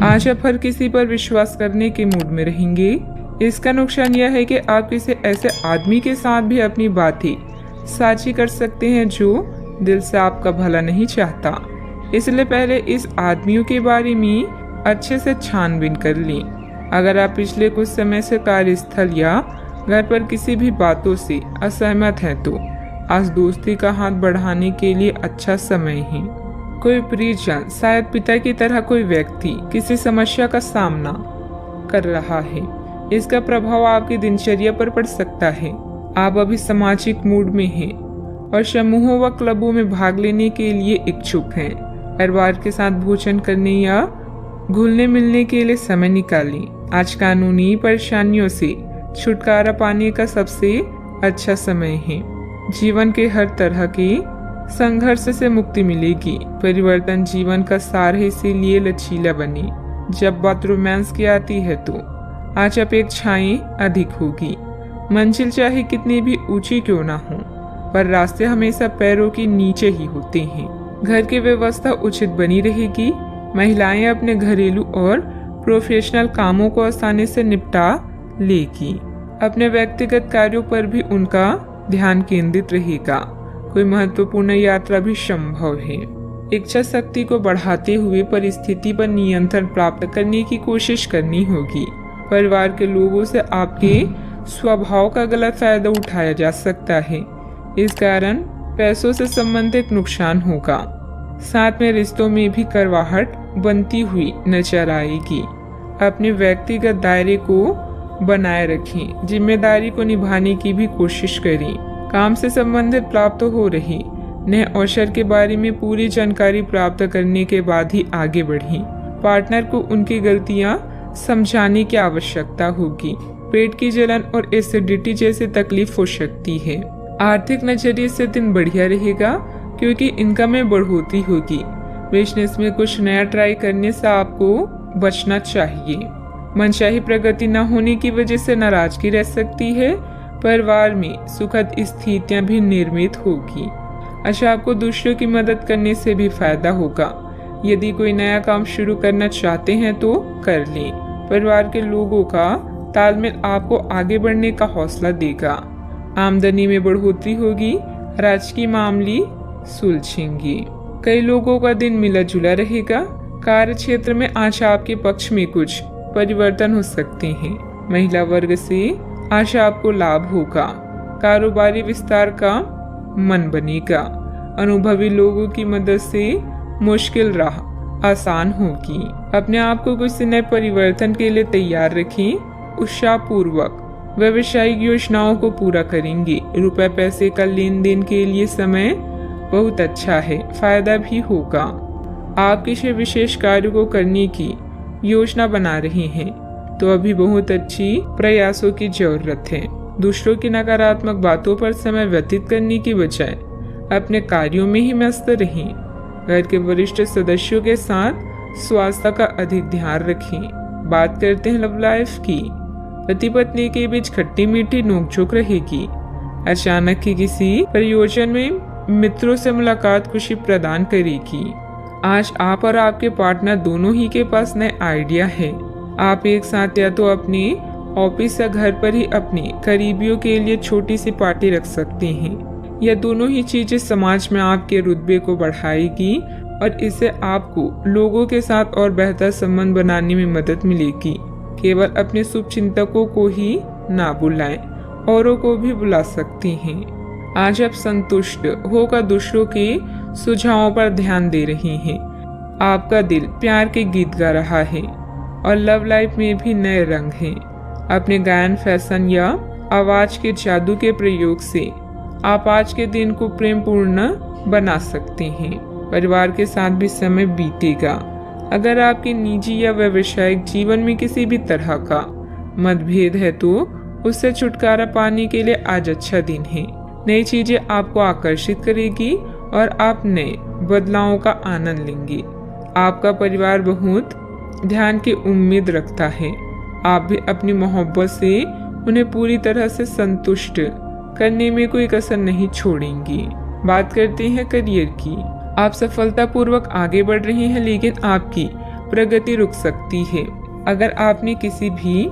आज आप हर किसी पर विश्वास करने के मूड में रहेंगे। इसका नुकसान यह है कि आप किसी ऐसे आदमी के साथ भी अपनी बातें साझी कर सकते हैं जो दिल से आपका भला नहीं चाहता। इसलिए पहले इस आदमियों के बारे में अच्छे से छानबीन कर लें। अगर आप पिछले कुछ समय से कार्यस्थल या घर पर किसी भी बातों से असहमत हैं तो आज दोस्ती का हाथ बढ़ाने के लिए अच्छा समय है। कोई परिजन, शायद पिता की तरह कोई व्यक्ति किसी समस्या का सामना कर रहा है। इसका प्रभाव आपकी दिनचर्या पर पड़ सकता है। आप अभी सामाजिक मूड में हैं और समूहों व क्लबों में भाग लेने के लिए इच्छुक हैं। परिवार के साथ भोजन करने या घुलने मिलने के लिए समय निकालें। आज कानूनी परेशानियों से छुटकारा पाने का सबसे अच्छा समय है। जीवन के हर तरह के संघर्ष से मुक्ति मिलेगी। परिवर्तन जीवन का सार है, इसीलिए लचीला बने। जब बात रोमांस की आती है तो आज अपेक्षाएं अधिक होगी। मंजिल चाहे कितनी भी ऊंची क्यों ना हो, पर रास्ते हमेशा पैरों के नीचे ही होते हैं। घर की व्यवस्था उचित बनी रहेगी। महिलाएं अपने घरेलू और प्रोफेशनल कामों को आसानी से निपटा लेगी। अपने व्यक्तिगत कार्यों पर भी उनका ध्यान केंद्रित रहेगा। कोई महत्वपूर्ण यात्रा भी संभव है। इच्छा शक्ति को बढ़ाते हुए परिस्थिति पर नियंत्रण प्राप्त करने की कोशिश करनी होगी। परिवार के लोगों से आपके स्वभाव का गलत फायदा उठाया जा सकता है। इस कारण पैसों से संबंधित नुकसान होगा। साथ में रिश्तों में भी करवाहट बनती हुई नजर आएगी। अपने व्यक्तिगत दायरे को बनाए रखें। जिम्मेदारी को निभाने की भी कोशिश करें। काम से संबंधित प्राप्त हो रही नए अवसर के बारे में पूरी जानकारी प्राप्त करने के बाद ही आगे बढ़ें। पार्टनर को उनकी गलतियां समझाने की आवश्यकता होगी। पेट की जलन और एसिडिटी जैसी तकलीफ हो सकती है। आर्थिक नजरिए से दिन बढ़िया रहेगा क्योंकि इनकम में बढ़ोतरी होगी। बिजनेस में कुछ नया ट्राई करने से आपको बचना चाहिए। मनचाही प्रगति न होने की वजह से नाराजगी रह सकती है। परिवार में सुखद स्थितियां भी निर्मित होगी। अच्छा, आपको दूसरों की मदद करने से भी फायदा होगा। यदि कोई नया काम शुरू करना चाहते हैं तो कर लें। परिवार के लोगों का तालमेल आपको आगे बढ़ने का हौसला देगा। आमदनी में बढ़ोतरी होगी। राजकीय मामले सुलझेंगे। कई लोगों का दिन मिला जुला रहेगा। कार्य क्षेत्र में आज आपके पक्ष में कुछ परिवर्तन हो सकते हैं। महिला वर्ग से आज आपको लाभ होगा। कारोबारी विस्तार का मन बनेगा। अनुभवी लोगों की मदद से मुश्किल राह आसान होगी। अपने आप को कुछ नए परिवर्तन के लिए तैयार रखें। उत्साहपूर्वक व्यावसायिक योजनाओं को पूरा करेंगे। रुपए पैसे का लेन देन के लिए समय बहुत अच्छा है। फायदा भी होगा। आप किसी विशेष कार्य को करने की योजना बना रहे हैं तो अभी बहुत अच्छी प्रयासों की जरूरत है। दूसरों की नकारात्मक बातों पर समय व्यतीत करने की बजाय अपने कार्यों में ही मस्त रहें। घर के वरिष्ठ सदस्यों के साथ स्वास्थ्य का अधिक ध्यान रखें। बात करते हैं लव लाइफ की। पति पत्नी के बीच खट्टी मीठी नोकझोंक रहेगी। अचानक ही किसी प्रयोजन में मित्रों से मुलाकात खुशी प्रदान करेगी। आज आप और आपके पार्टनर दोनों ही के पास नए आइडिया है। आप एक साथ या तो अपने ऑफिस या घर पर ही अपने करीबियों के लिए छोटी सी पार्टी रख सकते हैं। यह दोनों ही चीजें समाज में आपके रुतबे को बढ़ाएगी और इससे आपको लोगों के साथ और बेहतर संबंध बनाने में मदद मिलेगी। केवल अपने शुभ चिंतकों को ही ना बुलाएं, औरों को भी बुला सकते हैं। आज आप संतुष्ट होकर दूसरों के सुझावों पर ध्यान दे रहे हैं। आपका दिल प्यार के गीत गा रहा है और लव लाइफ में भी नए रंग हैं। अपने गायन, फैशन या आवाज के जादू के प्रयोग से आप आज के दिन को प्रेमपूर्ण बना सकते हैं। परिवार के साथ भी समय बीतेगा। अगर आपके निजी या व्यावसायिक जीवन में किसी भी तरह का मतभेद है तो उससे छुटकारा पाने के लिए आज अच्छा दिन है। नई चीजें आपको आकर्षित करेगी और आप नए बदलावों का आनंद लेंगे। आपका परिवार बहुत ध्यान की उम्मीद रखता है। आप भी अपनी मोहब्बत से उन्हें पूरी तरह से संतुष्ट करने में कोई कसर नहीं छोड़ेंगी। बात करते हैं करियर की। आप सफलतापूर्वक आगे बढ़ रहे हैं, लेकिन आपकी प्रगति रुक सकती है। अगर आपने किसी भी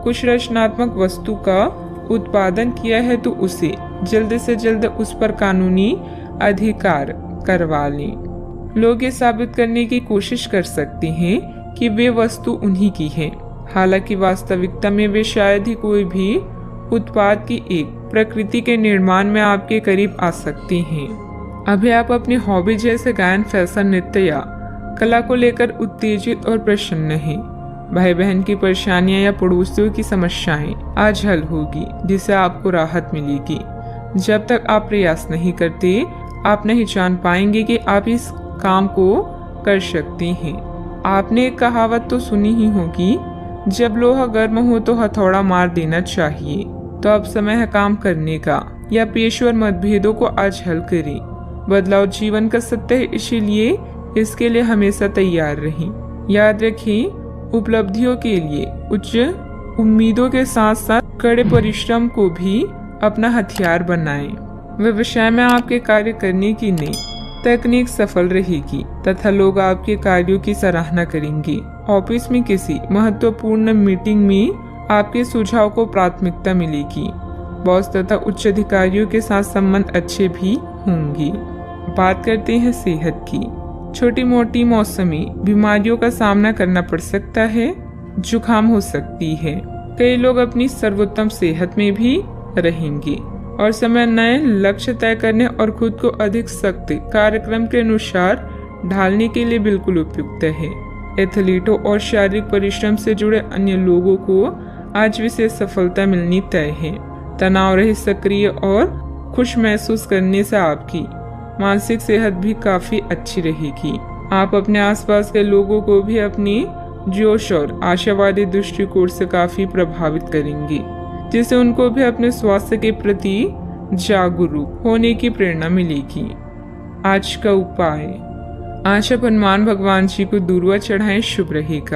कुछ रचनात्मक वस्तु का उत्पादन किया है तो उसे जल्द से जल्द उस पर कानूनी अधिकार करवा लें। लोग ये साबित करने की कोशिश कर सकते हैं कि वे वस्तु उन्हीं की है, हालांकि वास्तविकता में वे शायद ही कोई भी उत्पाद की एक प्रकृति के निर्माण में आपके करीब आ सकते हैं। अभी आप अपनी हॉबी जैसे गायन, फैशन, नृत्य या कला को लेकर उत्तेजित और प्रसन्न हैं। भाई बहन की परेशानियां या पड़ोसियों की समस्याएं आज हल होगी, जिससे आपको राहत मिलेगी। जब तक आप प्रयास नहीं करते, आप नहीं जान पाएंगे कि आप इस काम को कर सकते हैं। आपने एक कहावत तो सुनी ही होगी, जब लोहा गर्म हो तो हथौड़ा मार देना चाहिए। तो अब समय है काम करने का, या पेशेवर मतभेदों को आज हल करें। बदलाव जीवन का सत्य है, इसीलिए इसके लिए हमेशा तैयार रहें। याद रखें, उपलब्धियों के लिए उच्च उम्मीदों के साथ साथ कड़े परिश्रम को भी अपना हथियार बनाएं। व्यवसाय में आपके कार्य करने की नई तकनीक सफल रहेगी तथा लोग आपके कार्यों की सराहना करेंगे। ऑफिस में किसी महत्वपूर्ण मीटिंग में आपके सुझाव को प्राथमिकता मिलेगी। बॉस तथा उच्च अधिकारियों के साथ संबंध अच्छे भी होंगे। बात करते हैं सेहत की। छोटी मोटी मौसमी बीमारियों का सामना करना पड़ सकता है, जुकाम हो सकती है। कई लोग अपनी सर्वोत्तम सेहत में भी रहेंगे और समय नए लक्ष्य तय करने और खुद को अधिक सख्त कार्यक्रम के अनुसार ढालने के लिए बिल्कुल उपयुक्त है। एथलीटों और शारीरिक परिश्रम से जुड़े अन्य लोगों को आज विशेष सफलता मिलनी तय है। तनाव रहित, सक्रिय और खुश महसूस करने से आपकी मानसिक सेहत भी काफी अच्छी रहेगी। आप अपने आसपास के लोगों को भी अपनी जोश और आशावादी दृष्टिकोण से काफी प्रभावित करेंगे, जिससे उनको भी अपने स्वास्थ्य के प्रति जागरूक होने की प्रेरणा मिलेगी। आज का उपाय, आज आप हनुमान भगवान जी को दूर्वा चढ़ाएं, शुभ रहेगा।